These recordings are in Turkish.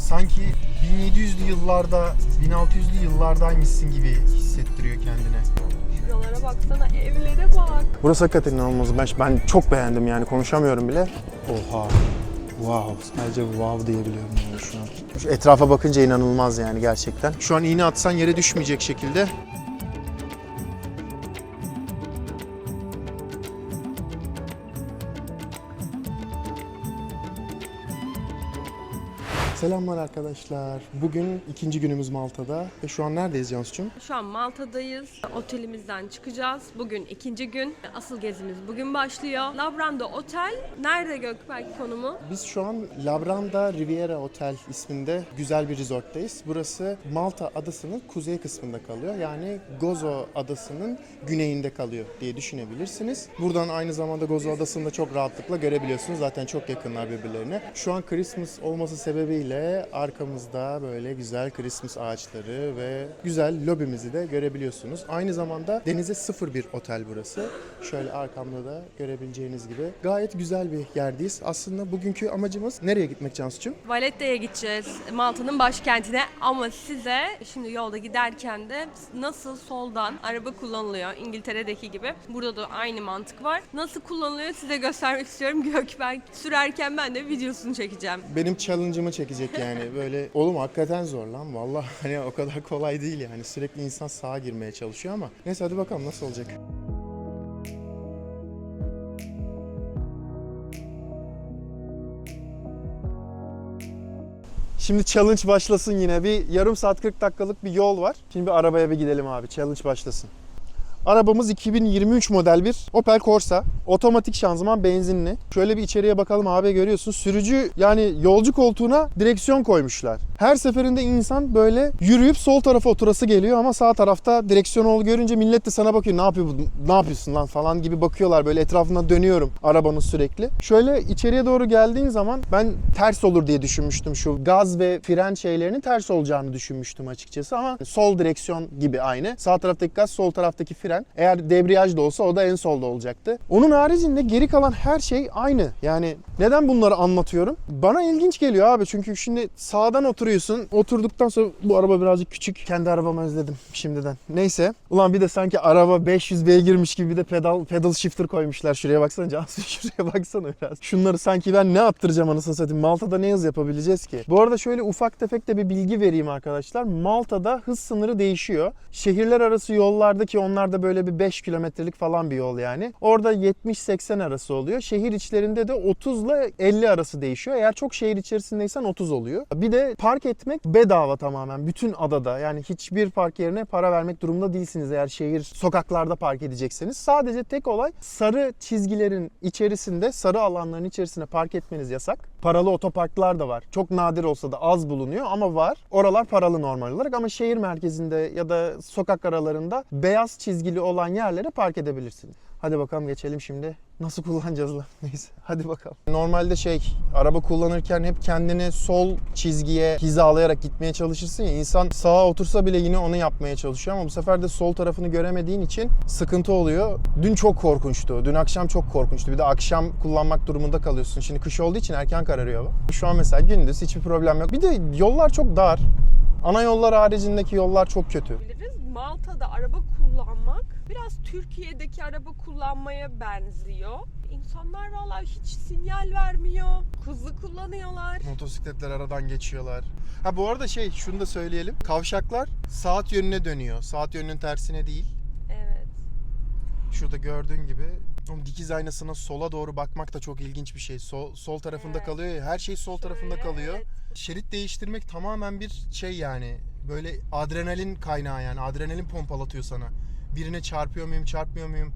sanki 1700'lü yıllarda, 1600'lü yıllardaymışsın gibi hissettiriyor kendine. Şuralara baksana, evlere bak. Burası hakikaten inanılmaz. Ben çok beğendim yani, konuşamıyorum bile. Oha. Wow. Sadece wow diyebiliyorum yani şu an. Şu etrafa bakınca inanılmaz yani gerçekten. Şu an iğne atsan yere düşmeyecek şekilde. Selamlar arkadaşlar. Bugün ikinci günümüz Malta'da ve şu an neredeyiz Cansu'cum? Şu an Malta'dayız. Otelimizden çıkacağız. Bugün ikinci gün. Asıl gezimiz bugün başlıyor. Labranda Otel. Nerede Gökberk konumu? Biz şu an Labranda Riviera Otel isminde güzel bir resorttayız. Burası Malta adasının kuzey kısmında kalıyor. Yani Gozo adasının güneyinde kalıyor diye düşünebilirsiniz. Buradan aynı zamanda Gozo adasını da çok rahatlıkla görebiliyorsunuz. Zaten çok yakınlar birbirlerine. Şu an Christmas olması sebebiyle arkamızda böyle güzel Christmas ağaçları ve güzel lobimizi de görebiliyorsunuz. Aynı zamanda denize sıfır bir otel burası. Şöyle arkamda da görebileceğiniz gibi gayet güzel bir yerdeyiz. Aslında bugünkü amacımız nereye gitmek Cansu'cum? Valette'ye gideceğiz. Malta'nın başkentine. Ama size şimdi yolda giderken de nasıl soldan araba kullanılıyor İngiltere'deki gibi. Burada da aynı mantık var. Nasıl kullanılıyor size göstermek istiyorum. Gökberk sürerken ben de videosunu çekeceğim. Benim challenge'ımı çekecek yani böyle. Oğlum hakikaten zor lan vallahi, hani o kadar kolay değil yani. Sürekli insan sağa girmeye çalışıyor ama neyse, hadi bakalım nasıl olacak. Şimdi challenge başlasın yine. Bir yarım saat 40 dakikalık bir yol var. Şimdi bir arabaya bir gidelim abi. Challenge başlasın. Arabamız 2023 model bir Opel Corsa. Otomatik şanzıman, benzinli. Şöyle bir içeriye bakalım abi, görüyorsun. Sürücü yani yolcu koltuğuna direksiyon koymuşlar. Her seferinde insan böyle yürüyüp sol tarafa oturası geliyor ama sağ tarafta direksiyon görünce millet de sana bakıyor. Ne yapıyorsun lan falan gibi bakıyorlar. Böyle etrafından dönüyorum arabanın sürekli. Şöyle içeriye doğru geldiğin zaman ben ters olur diye düşünmüştüm. Şu gaz ve fren şeylerinin ters olacağını düşünmüştüm açıkçası ama sol direksiyon gibi aynı. Sağ taraftaki gaz, sol taraftaki fren. Eğer debriyaj da olsa o da en solda olacaktı. Onun haricinde geri kalan her şey aynı. Yani neden bunları anlatıyorum? Bana ilginç geliyor abi. Çünkü şimdi sağdan oturuyorsun. Oturduktan sonra bu araba birazcık küçük. Kendi arabamı özledim şimdiden. Neyse. Ulan bir de sanki araba 500 beygirmiş gibi bir de pedal shifter koymuşlar. Şuraya baksana Cansu. Şuraya baksana biraz. Şunları sanki ben ne attıracağım anasını satayım. Malta'da ne hız yapabileceğiz ki? Bu arada şöyle ufak tefek de bir bilgi vereyim arkadaşlar. Malta'da hız sınırı değişiyor. Şehirler arası yollardaki onlar da böyle bir 5 kilometrelik falan bir yol yani. Orada 70-80 arası oluyor. Şehir içlerinde de 30 ile 50 arası değişiyor. Eğer çok şehir içerisindeysen 30 oluyor. Bir de park etmek bedava tamamen. Bütün adada. Yani hiçbir park yerine para vermek durumunda değilsiniz eğer şehir sokaklarda park edecekseniz. Sadece tek olay sarı çizgilerin içerisinde, sarı alanların içerisine park etmeniz yasak. Paralı otoparklar da var. Çok nadir olsa da az bulunuyor ama var. Oralar paralı normal olarak ama şehir merkezinde ya da sokak aralarında beyaz çizgili olan yerlere park edebilirsiniz. Hadi bakalım geçelim şimdi. Nasıl kullanacağız lan? Neyse hadi bakalım. Normalde araba kullanırken hep kendini sol çizgiye hizalayarak gitmeye çalışırsın ya. İnsan sağa otursa bile yine onu yapmaya çalışıyor ama bu sefer de sol tarafını göremediğin için sıkıntı oluyor. Dün çok korkunçtu. Dün akşam çok korkunçtu. Bir de akşam kullanmak durumunda kalıyorsun. Şimdi kış olduğu için erken kararıyor hava. Şu an mesela gündüz hiçbir problem yok. Bir de yollar çok dar. Ana yollar haricindeki yollar çok kötü. Malta'da araba kullanmak biraz Türkiye'deki araba kullanmaya benziyor. İnsanlar vallahi hiç sinyal vermiyor. Hızlı kullanıyorlar. Motosikletler aradan geçiyorlar. Ha bu arada şunu da söyleyelim. Kavşaklar saat yönüne dönüyor. Saat yönünün tersine değil. Evet. Şurada gördüğün gibi o dikiz aynasına sola doğru bakmak da çok ilginç bir şey. Sol tarafında Evet. kalıyor ya. Her şey sol tarafında kalıyor. Evet. Şerit değiştirmek tamamen bir yani. Böyle adrenalin kaynağı yani. Adrenalin pompalatıyor sana. Birine çarpıyor muyum, çarpmıyor muyum?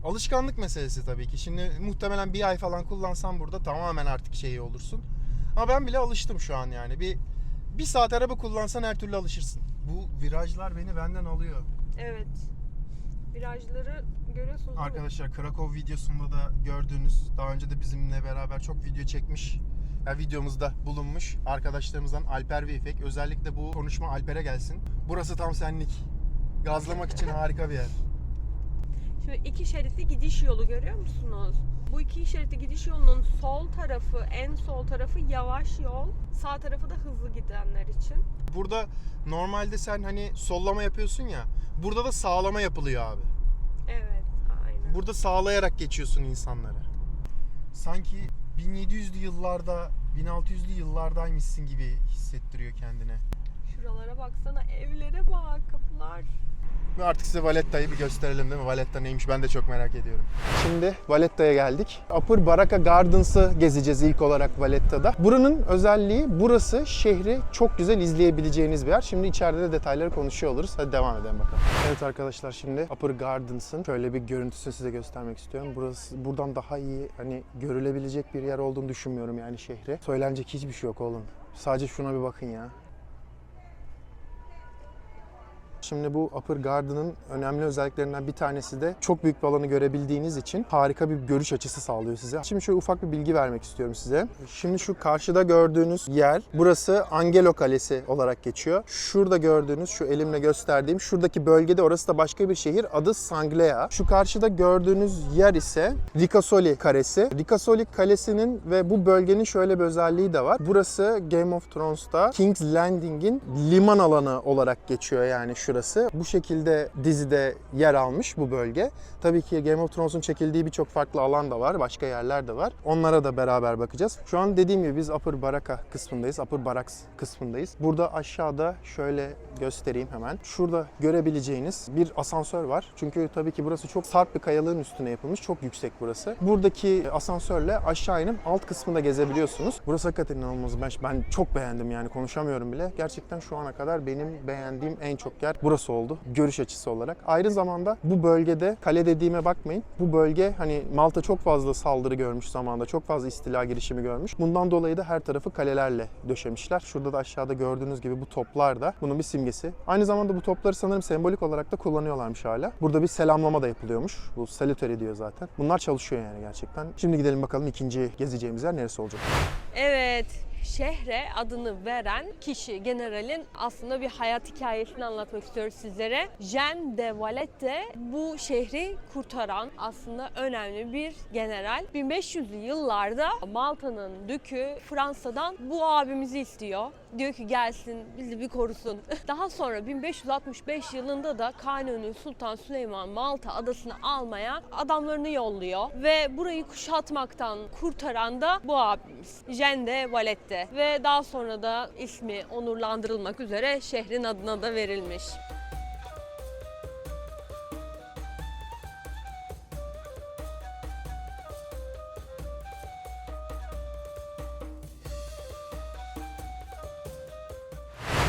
Alışkanlık meselesi tabii ki. Şimdi muhtemelen bir ay falan kullansan burada tamamen artık olursun. Ama ben bile alıştım şu an yani. Bir saat araba kullansan her türlü alışırsın. Bu virajlar beni benden alıyor. Evet. Virajları görüyorsunuz değil mi? Arkadaşlar Krakow videosunda da gördüğünüz, daha önce de bizimle beraber çok video çekmiş, videomuzda bulunmuş arkadaşlarımızdan Alper ve İpek. Özellikle bu konuşma Alper'e gelsin. Burası tam senlik. Gazlamak için harika bir yer. Şimdi iki şeritli gidiş yolu görüyor musunuz? Bu iki şeritli gidiş yolunun sol tarafı, en sol tarafı yavaş yol. Sağ tarafı da hızlı gidenler için. Burada normalde sen hani sollama yapıyorsun ya. Burada da sağlama yapılıyor abi. Evet, aynen. Burada sağlayarak geçiyorsun insanları. Sanki 1700'lü yıllarda, 1600'lü yıllardaymışsın gibi hissettiriyor kendine. Şuralara baksana, evlere bak, kapılar. Ve artık size Valletta'yı bir gösterelim değil mi? Valletta neymiş ben de çok merak ediyorum. Şimdi Valletta'ya geldik. Upper Baraka Gardens'ı gezeceğiz ilk olarak Valletta'da. Buranın özelliği, burası şehri çok güzel izleyebileceğiniz bir yer. Şimdi içeride de detayları konuşuyor oluruz. Hadi devam edelim bakalım. Evet arkadaşlar, şimdi Upper Gardens'ın şöyle bir görüntüsünü size göstermek istiyorum. Burası buradan daha iyi hani görülebilecek bir yer olduğunu düşünmüyorum yani şehri. Söylenecek hiçbir şey yok oğlum. Sadece şuna bir bakın ya. Şimdi bu Upper Garden'ın önemli özelliklerinden bir tanesi de çok büyük bir alanı görebildiğiniz için harika bir görüş açısı sağlıyor size. Şimdi şöyle ufak bir bilgi vermek istiyorum size. Şimdi şu karşıda gördüğünüz yer, burası Angelo Kalesi olarak geçiyor. Şurada gördüğünüz, şu elimle gösterdiğim şuradaki bölgede, orası da başka bir şehir, adı Sanglea. Şu karşıda gördüğünüz yer ise Ricasoli Kalesi. Ricasoli Kalesi'nin ve bu bölgenin şöyle bir özelliği de var. Burası Game of Thrones'ta King's Landing'in liman alanı olarak geçiyor yani şurası. Bu şekilde dizide yer almış bu bölge. Tabii ki Game of Thrones'un çekildiği birçok farklı alan da var, başka yerler de var. Onlara da beraber bakacağız. Şu an dediğim gibi biz Upper Baraka kısmındayız, Upper Barracks kısmındayız. Burada aşağıda şöyle göstereyim hemen. Şurada görebileceğiniz bir asansör var. Çünkü tabii ki burası çok sarp bir kayalığın üstüne yapılmış, çok yüksek burası. Buradaki asansörle aşağı inip alt kısmında gezebiliyorsunuz. Burası hakikaten inanılmaz. Ben çok beğendim yani, konuşamıyorum bile. Gerçekten şu ana kadar benim beğendiğim en çok yer burası oldu, görüş açısı olarak. Ayrı zamanda bu bölgede, kale dediğime bakmayın, bu bölge hani Malta çok fazla saldırı görmüş zamanında, çok fazla istila girişimi görmüş. Bundan dolayı da her tarafı kalelerle döşemişler. Şurada da aşağıda gördüğünüz gibi bu toplar da bunun bir simgesi. Aynı zamanda bu topları sanırım sembolik olarak da kullanıyorlarmış hala. Burada bir selamlama da yapılıyormuş. Bu salutary diyor zaten. Bunlar çalışıyor yani gerçekten. Şimdi gidelim bakalım ikinci gezeceğimiz yer neresi olacak? Evet, şehre adını veren kişi, generalin aslında bir hayat hikayesini anlatmak istiyoruz sizlere. Jean de Valette bu şehri kurtaran aslında önemli bir general. 1500'lü yıllarda Malta'nın dükü Fransa'dan bu abimizi istiyor. Diyor ki gelsin bizi bir korusun. Daha sonra 1565 yılında da Kanuni Sultan Süleyman Malta adasını almaya adamlarını yolluyor. Ve burayı kuşatmaktan kurtaran da bu abimiz. Jean de Valette. Ve daha sonra da ismi onurlandırılmak üzere şehrin adına da verilmiş.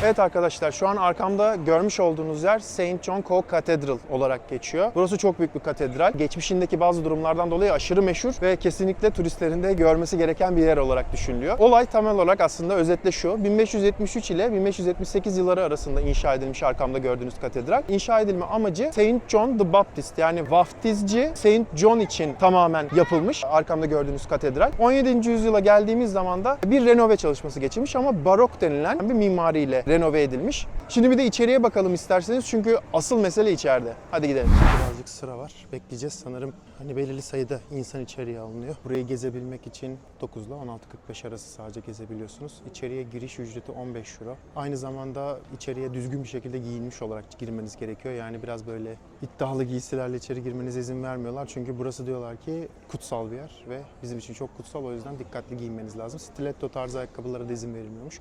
Evet arkadaşlar, şu an arkamda görmüş olduğunuz yer St. John Co Cathedral olarak geçiyor. Burası çok büyük bir katedral. Geçmişindeki bazı durumlardan dolayı aşırı meşhur ve kesinlikle turistlerin de görmesi gereken bir yer olarak düşünülüyor. Olay temel olarak aslında özetle şu: 1573 ile 1578 yılları arasında inşa edilmiş arkamda gördüğünüz katedral. İnşa edilme amacı St. John the Baptist, yani vaftizci St. John için tamamen yapılmış arkamda gördüğünüz katedral. 17. yüzyıla geldiğimiz zaman da bir renove çalışması geçirmiş ama barok denilen bir mimariyle renove edilmiş. Şimdi bir de içeriye bakalım isterseniz, çünkü asıl mesele içeride. Hadi gidelim. Birazcık sıra var. Bekleyeceğiz sanırım. Hani belirli sayıda insan içeriye alınıyor. Burayı gezebilmek için 9 ile 16.45 arası sadece gezebiliyorsunuz. İçeriye giriş ücreti 15 euro. Aynı zamanda içeriye düzgün bir şekilde giyinmiş olarak girmeniz gerekiyor. Yani biraz böyle iddialı giysilerle içeri girmenize izin vermiyorlar. Çünkü burası diyorlar ki kutsal bir yer ve bizim için çok kutsal. O yüzden dikkatli giyinmeniz lazım. Stiletto tarzı ayakkabılara da izin verilmiyormuş.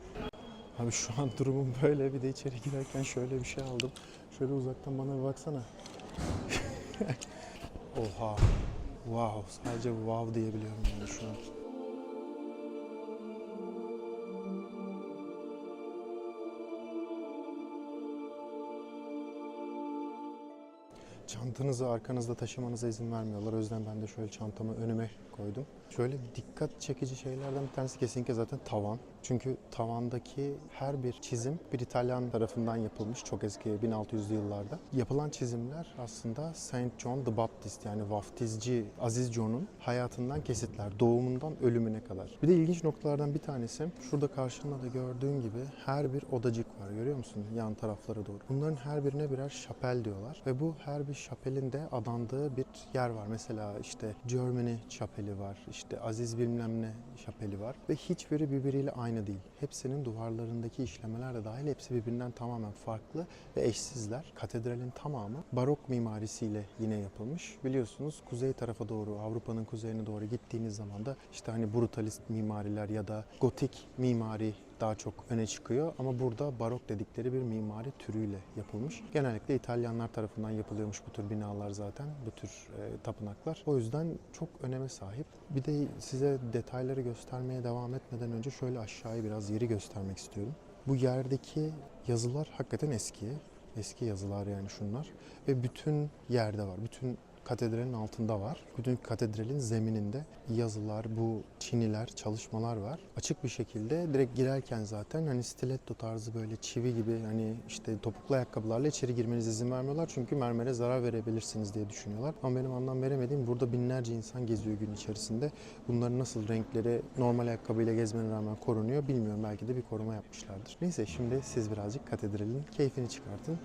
Abi şu an durumum böyle. Bir de içeri girerken şöyle bir şey aldım. Şöyle uzaktan bana bir baksana. Oha. Wow. Sadece wow diyebiliyorum yani şu an. Çantanızı arkanızda taşımanıza izin vermiyorlar. O yüzden ben de şöyle çantamı önüme koydum. Şöyle dikkat çekici şeylerden bir tanesi kesinlikle zaten tavan. Çünkü tavandaki her bir çizim bir İtalyan tarafından yapılmış çok eski 1600'lü yıllarda. Yapılan çizimler aslında Saint John the Baptist yani vaftizci Aziz John'un hayatından kesitler. Doğumundan ölümüne kadar. Bir de ilginç noktalardan bir tanesi şurada karşında da gördüğün gibi her bir odacık var. Görüyor musun? Yan taraflara doğru. Bunların her birine birer şapel diyorlar. Ve bu her bir şapelin de adandığı bir yer var. Mesela işte Germany şapeli var. İşte Aziz bilmem ne şapeli var. Ve hiçbiri birbiriyle aynı değil. Hepsinin duvarlarındaki işlemeler de dahil hepsi birbirinden tamamen farklı ve eşsizler. Katedralin tamamı barok mimarisiyle yine yapılmış. Biliyorsunuz kuzey tarafa doğru, Avrupa'nın kuzeyine doğru gittiğiniz zaman da işte hani brutalist mimariler ya da gotik mimari daha çok öne çıkıyor ama burada barok dedikleri bir mimari türüyle yapılmış. Genellikle İtalyanlar tarafından yapılıyormuş bu tür binalar zaten, bu tür tapınaklar. O yüzden çok öneme sahip. Bir de size detayları göstermeye devam etmeden önce şöyle aşağıya biraz yeri göstermek istiyorum. Bu yerdeki yazılar hakikaten eski. Eski yazılar yani şunlar. Ve bütün yerde var. Bütün katedralin altında var. Bütün katedralin zemininde yazılar, bu çiniler, çalışmalar var. Açık bir şekilde direkt girerken zaten hani stiletto tarzı böyle çivi gibi hani işte topuklu ayakkabılarla içeri girmenize izin vermiyorlar. Çünkü mermere zarar verebilirsiniz diye düşünüyorlar. Ama benim anlam veremediğim burada binlerce insan geziyor gün içerisinde. Bunların nasıl renkleri normal ayakkabıyla gezmene rağmen korunuyor bilmiyorum. Belki de bir koruma yapmışlardır. Neyse şimdi siz birazcık katedralin keyfini çıkartın.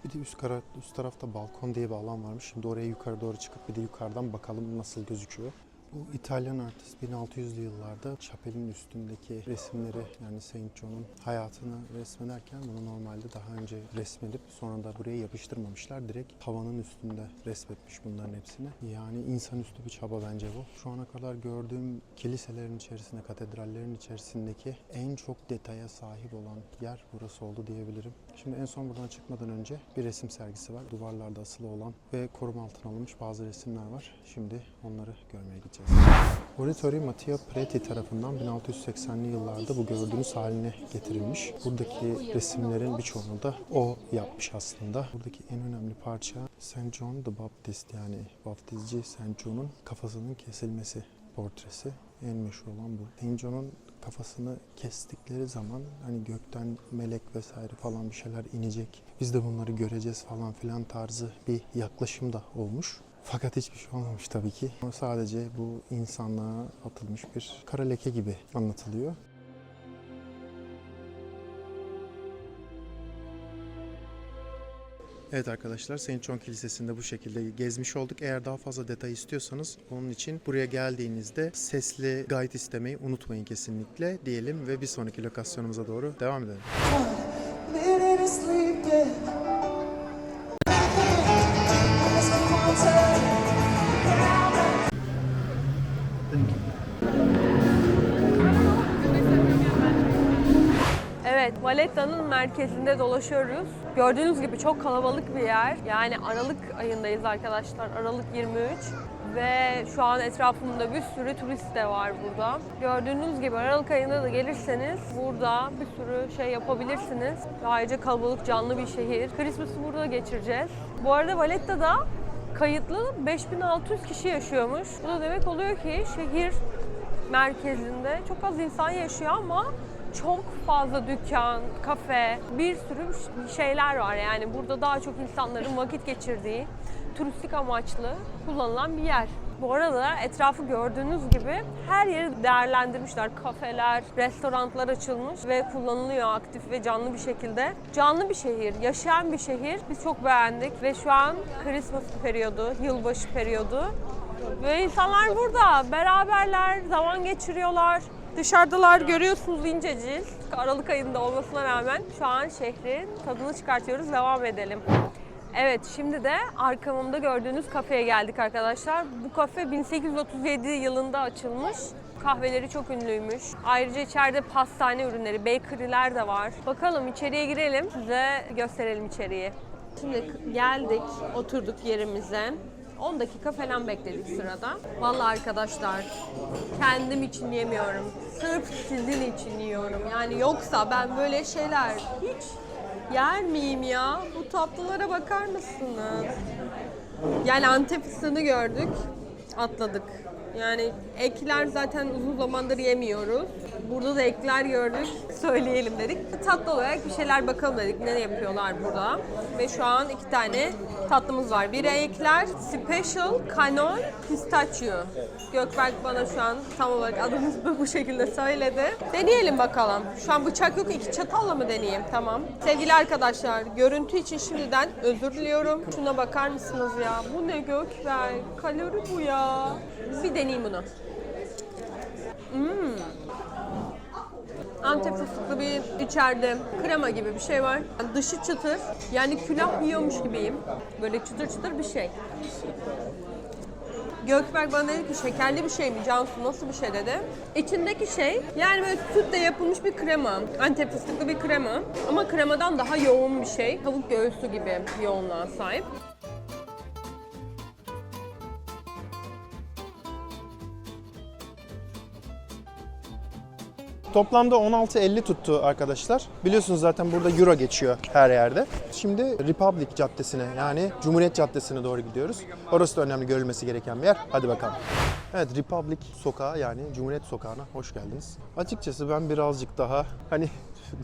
Bir de üst tarafta balkon diye bir alan varmış. Şimdi oraya yukarı doğru çıkıp bir de yukarıdan bakalım nasıl gözüküyor. Bu İtalyan artist 1600'lü yıllarda şapelin üstündeki resimleri yani Saint John'un hayatını resmederken bunu normalde daha önce resmedip sonra da buraya yapıştırmamışlar. Direkt tavanın üstünde resmetmiş bunların hepsini. Yani insanüstü bir çaba bence bu. Şu ana kadar gördüğüm kiliselerin içerisinde, katedrallerin içerisindeki en çok detaya sahip olan yer burası oldu diyebilirim. Şimdi en son buradan çıkmadan önce bir resim sergisi var. Duvarlarda asılı olan ve koruma altına alınmış bazı resimler var. Şimdi onları görmeye gideceğiz. Oratory Matteo Preti tarafından 1680'li yıllarda bu gördüğünüz haline getirilmiş. Buradaki resimlerin birçoğunu da o yapmış aslında. Buradaki en önemli parça Saint John the Baptist yani vaftizci Saint John'un kafasının kesilmesi portresi. En meşhur olan bu. Saint John'un kafasını kestikleri zaman hani gökten melek vesaire falan bir şeyler inecek. Biz de bunları göreceğiz falan filan tarzı bir yaklaşım da olmuş. Fakat hiçbir şey olmamış tabii ki. Sadece bu insanlığa atılmış bir kara leke gibi anlatılıyor. Evet arkadaşlar, Saint John Kilisesi'nde bu şekilde gezmiş olduk. Eğer daha fazla detay istiyorsanız onun için buraya geldiğinizde sesli guide istemeyi unutmayın kesinlikle diyelim ve bir sonraki lokasyonumuza doğru devam edelim. Evet, Valletta'nın merkezinde dolaşıyoruz. Gördüğünüz gibi çok kalabalık bir yer. Yani Aralık ayındayız arkadaşlar. Aralık 23. Ve şu an etrafımda bir sürü turist de var burada. Gördüğünüz gibi Aralık ayında da gelirseniz burada bir sürü şey yapabilirsiniz. Ayrıca kalabalık, canlı bir şehir. Christmas'ı burada geçireceğiz. Bu arada Valletta'da kayıtlı 5600 kişi yaşıyormuş. Bu da demek oluyor ki şehir merkezinde çok az insan yaşıyor ama çok fazla dükkan, kafe, bir sürü şeyler var. Yani burada daha çok insanların vakit geçirdiği, turistik amaçlı kullanılan bir yer. Bu arada etrafı gördüğünüz gibi her yeri değerlendirmişler. Kafeler, restoranlar açılmış ve kullanılıyor aktif ve canlı bir şekilde. Canlı bir şehir, yaşayan bir şehir. Biz çok beğendik ve şu an Christmas periyodu, yılbaşı periyodu. Ve insanlar burada beraberler, zaman geçiriyorlar. Dışarıdalar görüyorsunuz incecil. Aralık ayında olmasına rağmen şu an şehrin tadını çıkartıyoruz. Devam edelim. Evet, şimdi de arkamda gördüğünüz kafeye geldik arkadaşlar. Bu kafe 1837 yılında açılmış. Kahveleri çok ünlüymüş. Ayrıca içeride pastane ürünleri, bakery'ler de var. Bakalım içeriye girelim, size gösterelim içeriği. Şimdi geldik, oturduk yerimize. 10 dakika falan bekledik sırada. Vallahi arkadaşlar, kendim için yemiyorum. Sırf sizin için yiyorum. Yani yoksa ben böyle şeyler hiç yer miyim ya? Bu tatlılara bakar mısınız? Yani Antep fıstığını gördük, atladık. Yani ekler zaten uzun zamandır yemiyoruz. Burada da ekler gördük, söyleyelim dedik. Tatlı olarak bir şeyler bakalım dedik, ne yapıyorlar burada. Ve şu an 2 tane tatlımız var. Biri ekler, Special Canon Pistachio. Gökberk bana şu an tam olarak adımızı bu şekilde söyledi. Deneyelim bakalım. Şu an bıçak yok, 2 çatalla mı deneyeyim? Tamam. Sevgili arkadaşlar, görüntü için şimdiden özür diliyorum. Şuna bakar mısınız ya? Bu ne Gökberk? Kalori bu ya. Bir deneyeyim bunu. Antep fıstıklı bir içeride krema gibi bir şey var. Dışı çıtır. Yani külah yiyormuş gibiyim. Böyle çıtır çıtır bir şey. Gökberk bana dedi ki şekerli bir şey mi Cansu, nasıl bir şey dedi. İçindeki şey yani böyle sütle yapılmış bir krema. Antep fıstıklı bir krema. Ama kremadan daha yoğun bir şey. Tavuk göğsü gibi yoğunluğa sahip. Toplamda 16.50 tuttu arkadaşlar. Biliyorsunuz zaten burada euro geçiyor her yerde. Şimdi Republic Caddesi'ne yani Cumhuriyet Caddesi'ne doğru gidiyoruz. Orası da önemli, görülmesi gereken bir yer. Hadi bakalım. Evet, Republic Sokağı yani Cumhuriyet Sokağı'na hoş geldiniz. Açıkçası ben birazcık daha hani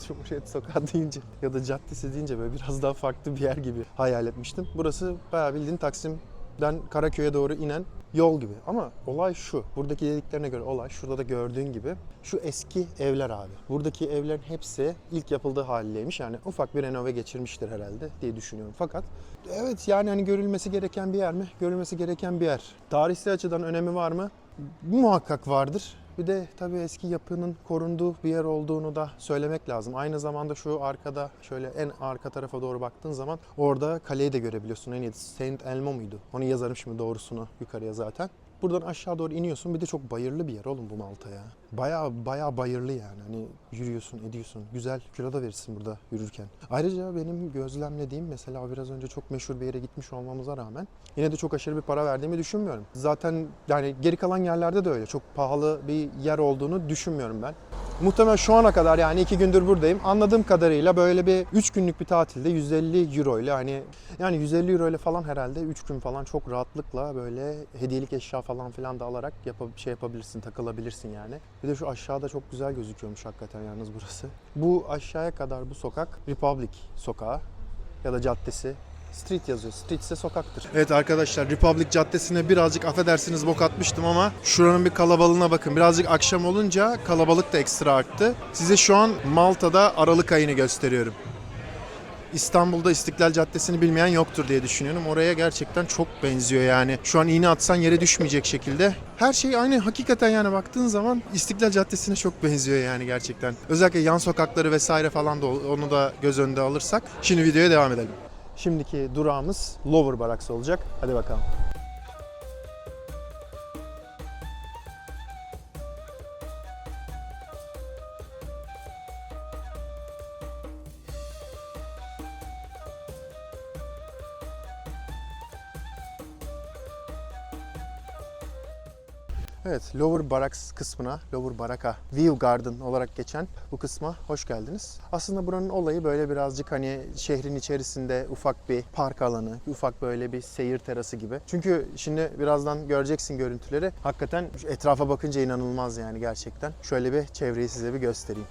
Cumhuriyet Sokağı deyince ya da caddesi deyince böyle biraz daha farklı bir yer gibi hayal etmiştim. Burası bayağı bildiğin Taksim'den Karaköy'e doğru inen yol gibi. Ama olay şu. Buradaki dediklerine göre olay şurada da gördüğün gibi şu eski evler abi. Buradaki evlerin hepsi ilk yapıldığı haliyleymiş. Yani ufak bir renove geçirmiştir herhalde diye düşünüyorum. Fakat evet yani hani görülmesi gereken bir yer mi? Görülmesi gereken bir yer. Tarihsel açıdan önemi var mı? Muhakkak vardır. Bir de tabii eski yapının korunduğu bir yer olduğunu da söylemek lazım. Aynı zamanda şu arkada şöyle en arka tarafa doğru baktığın zaman orada kaleyi de görebiliyorsun. En iyi Saint Elmo muydu? Onu yazarım şimdi doğrusunu yukarıya zaten. Buradan aşağı doğru iniyorsun. Bir de çok bayırlı bir yer oğlum bu Malta ya. Bayağı bayırlı yani. Hani yürüyorsun, ediyorsun. Güzel kilo da verirsin burada yürürken. Ayrıca benim gözlemlediğim mesela biraz önce çok meşhur bir yere gitmiş olmamıza rağmen yine de çok aşırı bir para verdiğimi düşünmüyorum. Zaten yani geri kalan yerlerde de öyle. Çok pahalı bir yer olduğunu düşünmüyorum ben. Muhtemelen şu ana kadar yani 2 gündür buradayım. Anladığım kadarıyla böyle bir 3 günlük bir tatilde 150 euro ile hani yani 150 euro ile falan herhalde 3 gün falan çok rahatlıkla böyle hediyelik eşya falan filan da alarak yapabilirsin, takılabilirsin yani. Bir de şu aşağıda çok güzel gözüküyormuş hakikaten yalnız burası. Bu aşağıya kadar bu sokak Republic Sokağı ya da caddesi. Street yazıyor. Street ise sokaktır. Evet arkadaşlar, Republic Caddesi'ne birazcık affedersiniz bok atmıştım ama şuranın bir kalabalığına bakın. Birazcık akşam olunca kalabalık da ekstra arttı. Size şu an Malta'da Aralık ayını gösteriyorum. İstanbul'da İstiklal Caddesi'ni bilmeyen yoktur diye düşünüyorum. Oraya gerçekten çok benziyor yani. Şu an iğne atsan yere düşmeyecek şekilde. Her şey aynı hakikaten yani baktığın zaman İstiklal Caddesi'ne çok benziyor yani gerçekten. Özellikle yan sokakları vesaire falan da onu da göz önünde alırsak. Şimdi videoya devam edelim. Şimdiki durağımız Lower Barracks olacak. Hadi bakalım. Evet, Lower Barracks kısmına, Lower Baraka View Garden olarak geçen bu kısma hoş geldiniz. Aslında buranın olayı böyle birazcık hani şehrin içerisinde ufak bir park alanı, ufak böyle bir seyir terası gibi. Çünkü şimdi birazdan göreceksin görüntüleri. Hakikaten etrafa bakınca inanılmaz yani gerçekten. Şöyle bir çevreyi size bir göstereyim.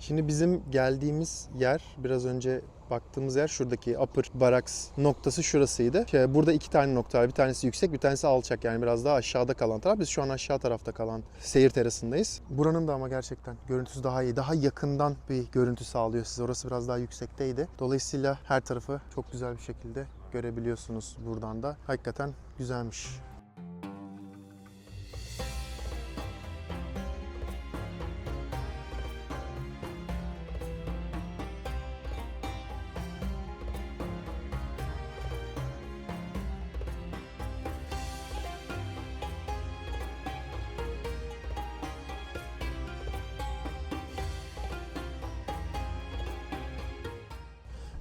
Şimdi bizim geldiğimiz yer, biraz önce baktığımız yer şuradaki Upper Barracks noktası şurasıydı. Burada 2 tane nokta var. Bir tanesi yüksek, bir tanesi alçak. Yani biraz daha aşağıda kalan taraf. Biz şu an aşağı tarafta kalan seyir terasındayız. Buranın da ama gerçekten görüntüsü daha iyi. Daha yakından bir görüntü sağlıyor size. Orası biraz daha yüksekteydi. Dolayısıyla her tarafı çok güzel bir şekilde görebiliyorsunuz buradan da. Hakikaten güzelmiş.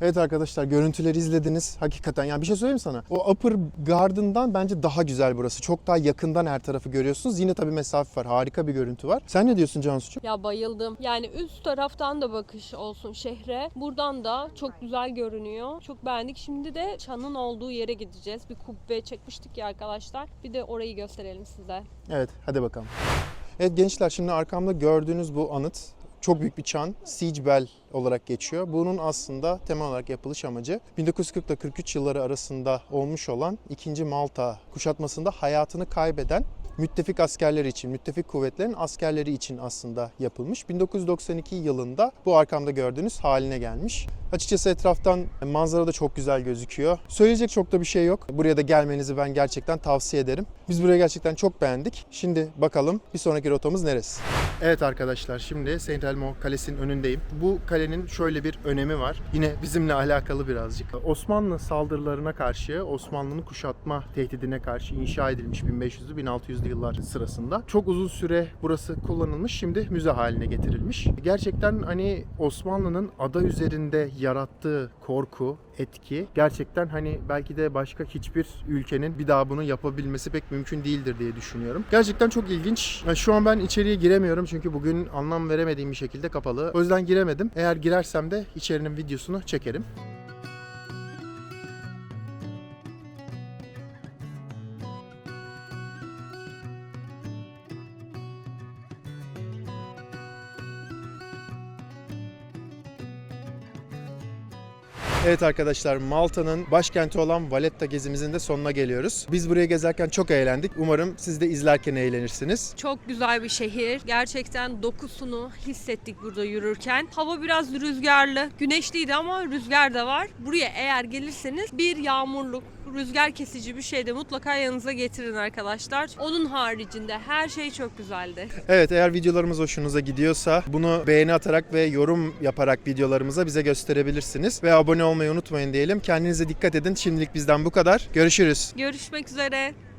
Evet arkadaşlar, görüntüleri izlediniz. Hakikaten yani bir şey söyleyeyim mi sana? O Upper Garden'dan bence daha güzel burası. Çok daha yakından her tarafı görüyorsunuz. Yine tabii mesafe var. Harika bir görüntü var. Sen ne diyorsun Cansu'cuğum? Ya bayıldım. Yani üst taraftan da bakış olsun şehre. Buradan da çok güzel görünüyor. Çok beğendik. Şimdi de çanın olduğu yere gideceğiz. Bir kubbe çekmiştik ya arkadaşlar. Bir de orayı gösterelim size. Evet, hadi bakalım. Evet gençler, şimdi arkamda gördüğünüz bu anıt çok büyük bir çan. Siege Bell olarak geçiyor. Bunun aslında temel olarak yapılış amacı 1940 ile 43 yılları arasında olmuş olan 2. Malta kuşatmasında hayatını kaybeden müttefik askerleri için, müttefik kuvvetlerin askerleri için aslında yapılmış. 1992 yılında bu arkamda gördüğünüz haline gelmiş. Açıkçası etraftan manzara da çok güzel gözüküyor. Söyleyecek çok da bir şey yok. Buraya da gelmenizi ben gerçekten tavsiye ederim. Biz burayı gerçekten çok beğendik. Şimdi bakalım bir sonraki rotamız neresi? Evet arkadaşlar, şimdi Saint Elmo Kalesi'nin önündeyim. Bu kalenin şöyle bir önemi var. Yine bizimle alakalı birazcık. Osmanlı saldırılarına karşı, Osmanlı'nın kuşatma tehdidine karşı inşa edilmiş 1500'lü 1600'lü yıllar sırasında. Çok uzun süre burası kullanılmış. Şimdi müze haline getirilmiş. Gerçekten hani Osmanlı'nın ada üzerinde yarattığı korku, etki gerçekten hani belki de başka hiçbir ülkenin bir daha bunu yapabilmesi pek mümkün değildir diye düşünüyorum. Gerçekten çok ilginç. Şu an ben içeriye giremiyorum çünkü bugün anlam veremediğim bir şekilde kapalı. O yüzden giremedim. Eğer girersem de içerinin videosunu çekerim. Evet arkadaşlar, Malta'nın başkenti olan Valletta gezimizin de sonuna geliyoruz. Biz buraya gezerken çok eğlendik. Umarım siz de izlerken eğlenirsiniz. Çok güzel bir şehir. Gerçekten dokusunu hissettik burada yürürken. Hava biraz rüzgarlı. Güneşliydi ama rüzgar da var. Buraya eğer gelirseniz bir yağmurluk, rüzgar kesici bir şey de mutlaka yanınıza getirin arkadaşlar. Onun haricinde her şey çok güzeldi. Evet, eğer videolarımız hoşunuza gidiyorsa bunu beğeni atarak ve yorum yaparak videolarımıza bize gösterebilirsiniz. Ve abone olmayı unutmayın diyelim. Kendinize dikkat edin. Şimdilik bizden bu kadar. Görüşürüz. Görüşmek üzere.